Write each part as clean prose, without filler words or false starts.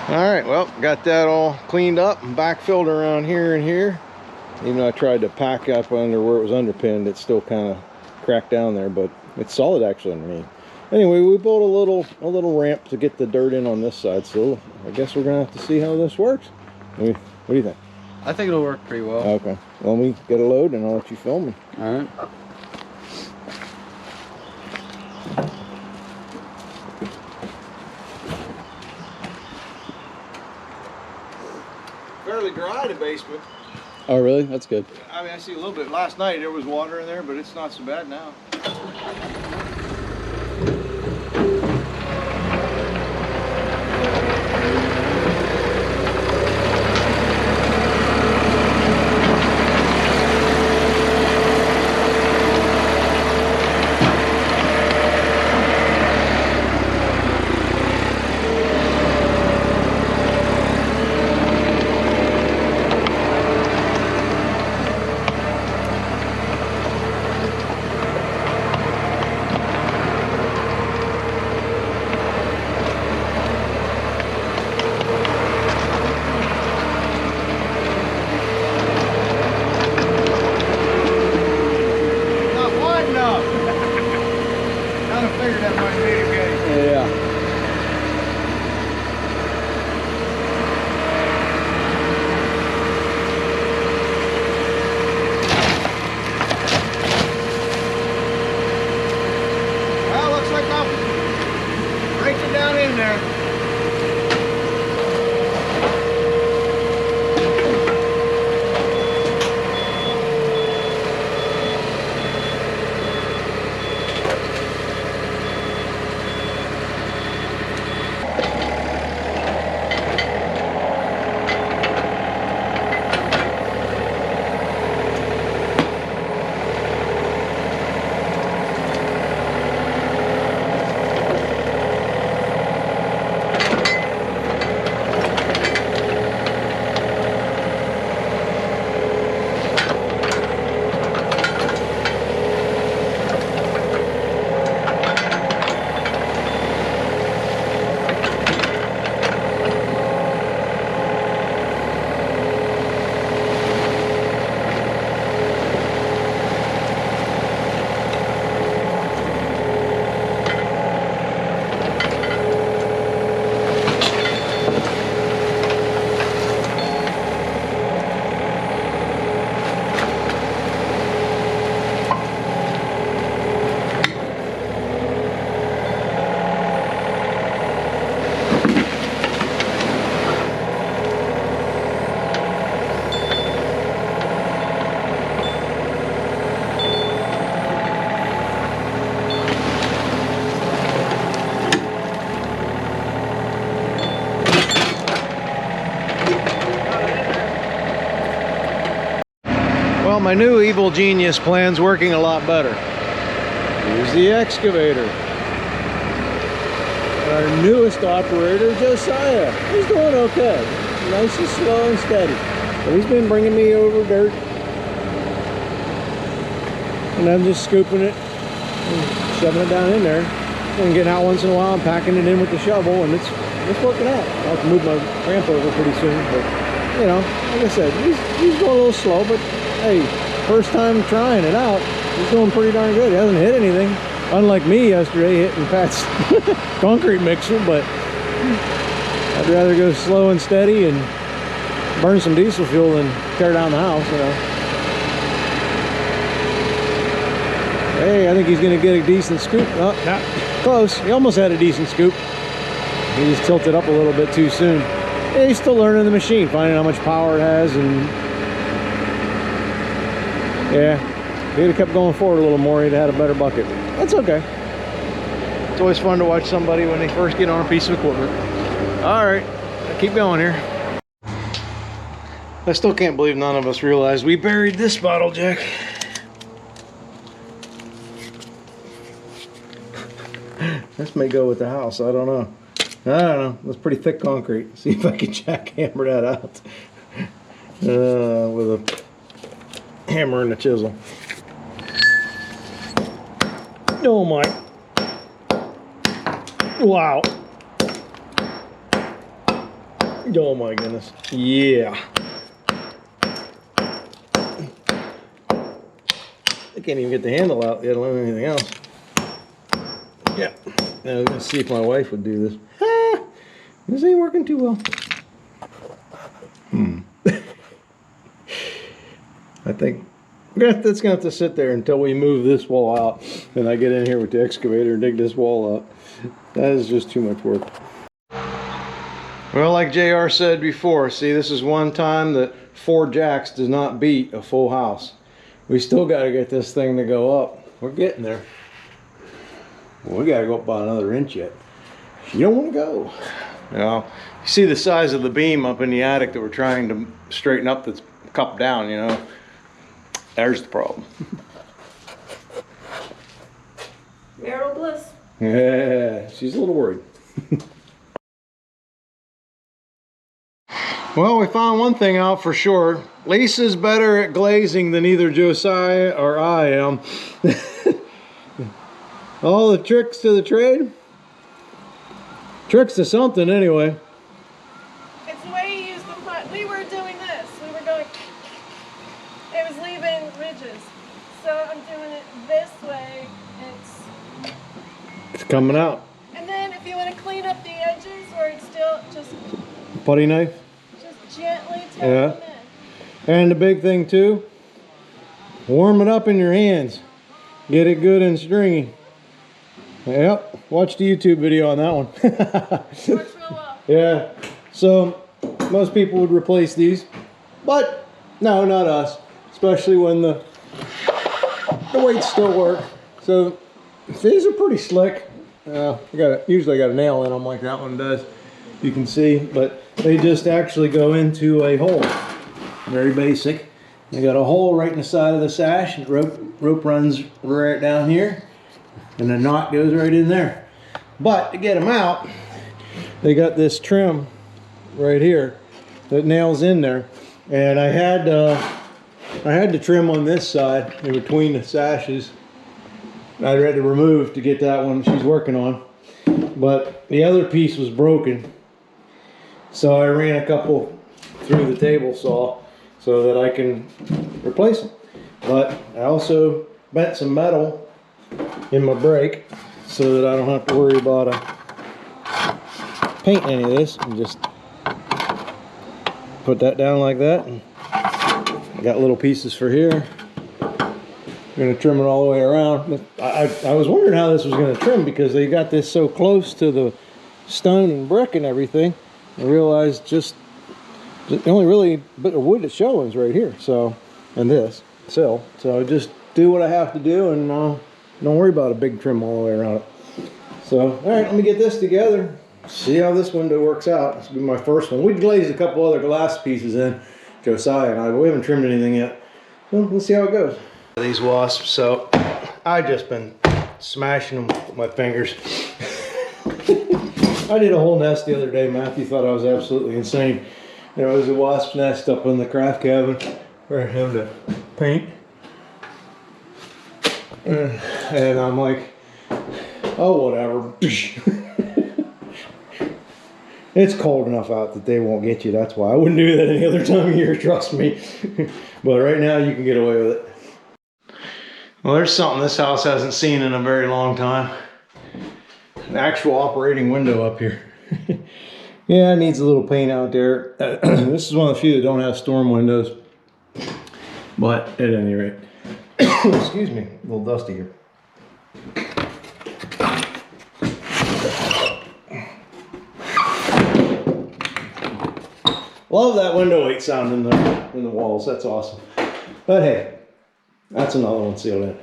All right, well, got that all cleaned up and backfilled around here and here. Even though I tried to pack up under where it was underpinned, it still kind of cracked down there, but it's solid actually underneath. Anyway, we built a little ramp to get the dirt in on this side, so I guess we're gonna have to see how this works. What do you think? I think it'll work pretty well. Okay, well, let me get a load and I'll let you film it. All right. Fairly dry in the basement. Oh, really? That's good. I mean, I see a little bit. Last night there was water in there, but it's not so bad now. Well, my new evil genius plan's working a lot better. Here's the excavator. Our newest operator, Josiah. He's doing okay. Nice and slow and steady. But he's been bringing me over dirt. And I'm just scooping it and shoving it down in there. And getting out once in a while and packing it in with the shovel, and it's working out. I'll have to move my ramp over pretty soon, but you know, like I said, he's going a little slow, but hey, first time trying it out, he's doing pretty darn good. He hasn't hit anything, unlike me yesterday hitting Pat's concrete mixer, but I'd rather go slow and steady and burn some diesel fuel than tear down the house, you know. Hey, I think he's gonna get a decent scoop. Oh, not close. He almost had a decent scoop. He just tilted up a little bit too soon. Yeah, he's still learning the machine, finding how much power it has, and yeah, if he'd have kept going forward a little more, he'd have had a better bucket. That's okay. It's always fun to watch somebody when they first get on a piece of equipment. All right, keep going here. I still can't believe none of us realized we buried this bottle jack. This may go with the house, I don't know. I don't know, it's pretty thick concrete. See if I can jackhammer that out with a hammer and a chisel. Oh my. Wow. Oh my goodness. Yeah. I can't even get the handle out, let alone anything else. Yeah. I was gonna see if my wife would do this. Ah, this ain't working too well. I think that's gonna have to sit there until we move this wall out and I get in here with the excavator and dig this wall up. That is just too much work. Well, like JR said before, see, this is one time that 4 jacks does not beat a full house. We still got to get this thing to go up. We're getting there. Well, we got to go up by another inch yet. You don't want to go. Now, you see the size of the beam up in the attic that we're trying to straighten up that's cupped down, you know. There's the problem. Marital bliss. Yeah, she's a little worried. Well, we found one thing out for sure. Lisa's better at glazing than either Josiah or I am. All the tricks to the trade? Tricks to something anyway. It's the way you use the pot. We were doing this. We were going, it was leaving ridges. So I'm doing it this way. It's coming out. And then if you want to clean up the edges where it's still just Putty knife? gently tap Yeah. them in. And the big thing too, warm it up in your hands. Get it good and stringy. Yep, watch the YouTube video on that one. Works real well. Yeah, so most people would replace these, but no, not us. Especially when the weights still work. So these are pretty slick. Usually got a nail in them like that one does. You can see, but they just actually go into a hole. Very basic. They got a hole right in the side of the sash, and rope runs right down here, and the knot goes right in there. But to get them out, they got this trim right here that nails in there, and I had the trim on this side in between the sashes. I had to remove to get that one she's working on, but the other piece was broken. So I ran a couple through the table saw so that I can replace them. But I also bent some metal in my brake so that I don't have to worry about painting any of this. And just put that down like that. And I got little pieces for here. I'm going to trim it all the way around. I was wondering how this was going to trim because they got this so close to the stone and brick and everything. I realized just the only really bit of wood that's showing is right here. So, and this sill. So just do what I have to do and don't worry about a big trim all the way around it. So, all right, let me get this together. See how this window works out. This will be my first one. We glazed a couple other glass pieces in, Josiah and I, but we haven't trimmed anything yet. So let's see how it goes. These wasps, so I've just been smashing them with my fingers. I did a whole nest the other day. Matthew thought I was absolutely insane. There was a wasp nest up in the craft cabin for him to paint. And I'm like, oh, whatever. It's cold enough out that they won't get you. That's why I wouldn't do that any other time of year, trust me. But right now you can get away with it. Well, there's something this house hasn't seen in a very long time. An actual operating window up here. Yeah, it needs a little paint out there. This is one of the few that don't have storm windows. But at any rate, excuse me, a little dusty here. Love that window weight sound in the walls. That's awesome. But hey, that's another one sealed in.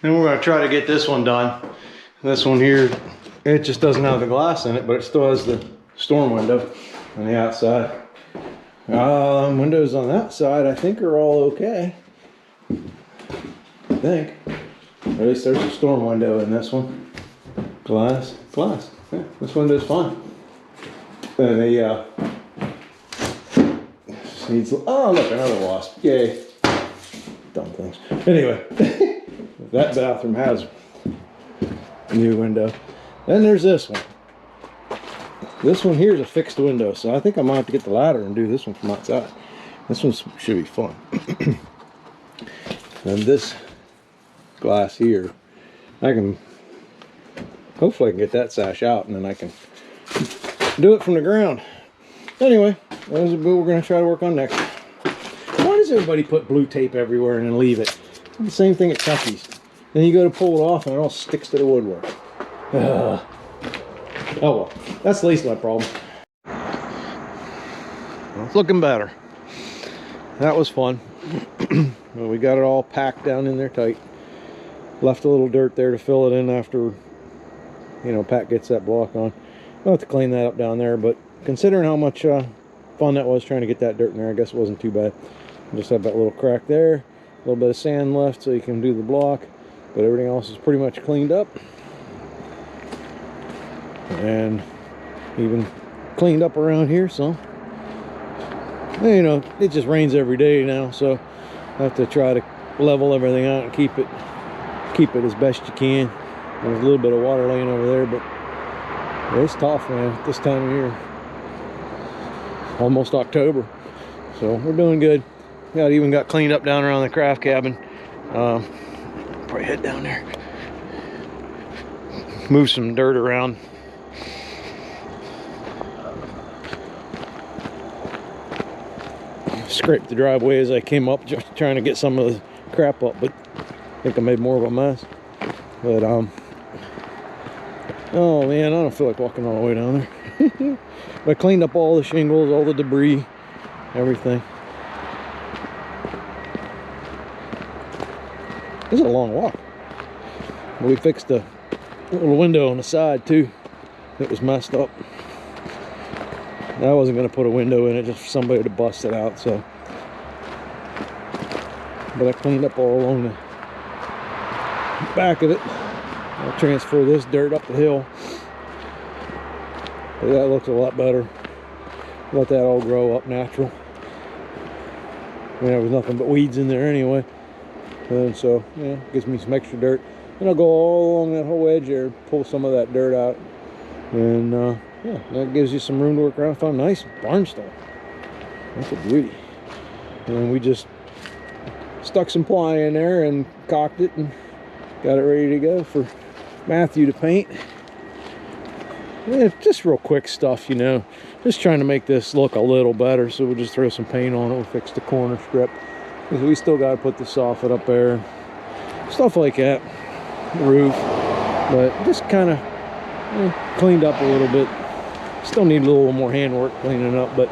Then we're going to try to get this one done. This one here, it just doesn't have the glass in it, but it still has the storm window on the outside. Windows on that side I think are all okay. I think. At least there's a storm window in this one. Glass. Yeah, this window's fine. And needs, oh look, another wasp. Yay. Dumb things. Anyway, that bathroom has a new window. Then there's this one. This one here is a fixed window, so I think I might have to get the ladder and do this one from outside. This one should be fun. And this glass here, I can, hopefully I can get that sash out and then I can do it from the ground. Anyway, that's what we're going to try to work on next. Why does everybody put blue tape everywhere and then leave it? The same thing at Chucky's. Then you go to pull it off and it all sticks to the woodwork. Ugh. Oh well, that's the least of my problem. Well, it's looking better. That was fun. Well, we got it all packed down in there tight. Left a little dirt there to fill it in after, you know, Pat gets that block on. I'll have to clean that up down there, but considering how much fun that was trying to get that dirt in there, I guess it wasn't too bad. Just have that little crack there, a little bit of sand left so you can do the block, but everything else is pretty much cleaned up. And even cleaned up around here, so you know, it just rains every day now, so I have to try to level everything out and keep it as best you can. There's a little bit of water laying over there, but it's tough, man, at this time of year. Almost October, so we're doing good. Even got cleaned up down around the craft cabin. Probably head down there, move some dirt around. Scraped the driveway as I came up, just trying to get some of the crap up, but I think I made more of a mess. But oh man, I don't feel like walking all the way down there. But I cleaned up all the shingles, all the debris, everything. This is a long walk. We fixed a little window on the side too that was messed up. I wasn't going to put a window in it, just for somebody to bust it out, so. But I cleaned up all along the back of it. I'll transfer this dirt up the hill. But that looks a lot better. Let that all grow up natural. I mean, there was nothing but weeds in there anyway. And so, yeah, gives me some extra dirt. And I'll go all along that whole edge there, pull some of that dirt out. And yeah, that gives you some room to work around. Found nice barn stall. That's a beauty. And then we just stuck some ply in there and caulked it and got it ready to go for Matthew to paint. Yeah, just real quick stuff, you know. Just trying to make this look a little better. So we'll just throw some paint on it. We'll fix the corner strip. Because we still got to put the soffit up there. Stuff like that. The roof. But just kind of cleaned up a little bit. Still need a little more handwork cleaning up, but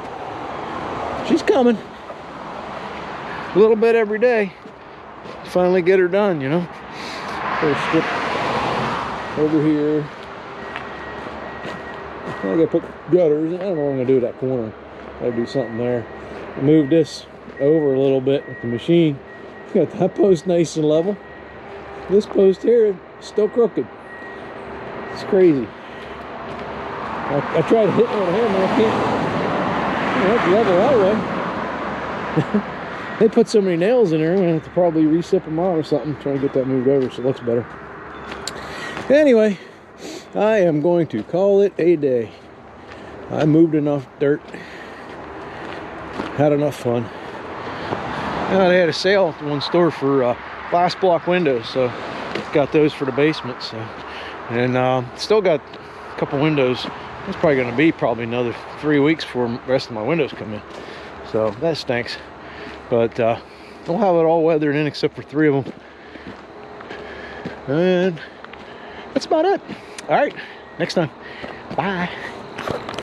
she's coming. A little bit every day. Finally get her done, you know. First strip over here. I gotta put gutters. I don't know what I'm gonna do with that corner. Gotta do something there. Move this over a little bit with the machine. Got that post nice and level. This post here is still crooked. It's crazy. I tried hitting it with a hammer, I can't. You know, level that way. They put so many nails in there, I'm gonna have to probably resip them out or something, try to get that moved over so it looks better. Anyway, I am going to call it a day. I moved enough dirt, had enough fun. And I had a sale at one store for glass block windows, so got those for the basement. So, and still got a couple windows. It's probably going to be another 3 weeks before the rest of my windows come in. So that stinks. But we'll have it all weathered in except for 3 of them. And that's about it. All right, next time. Bye.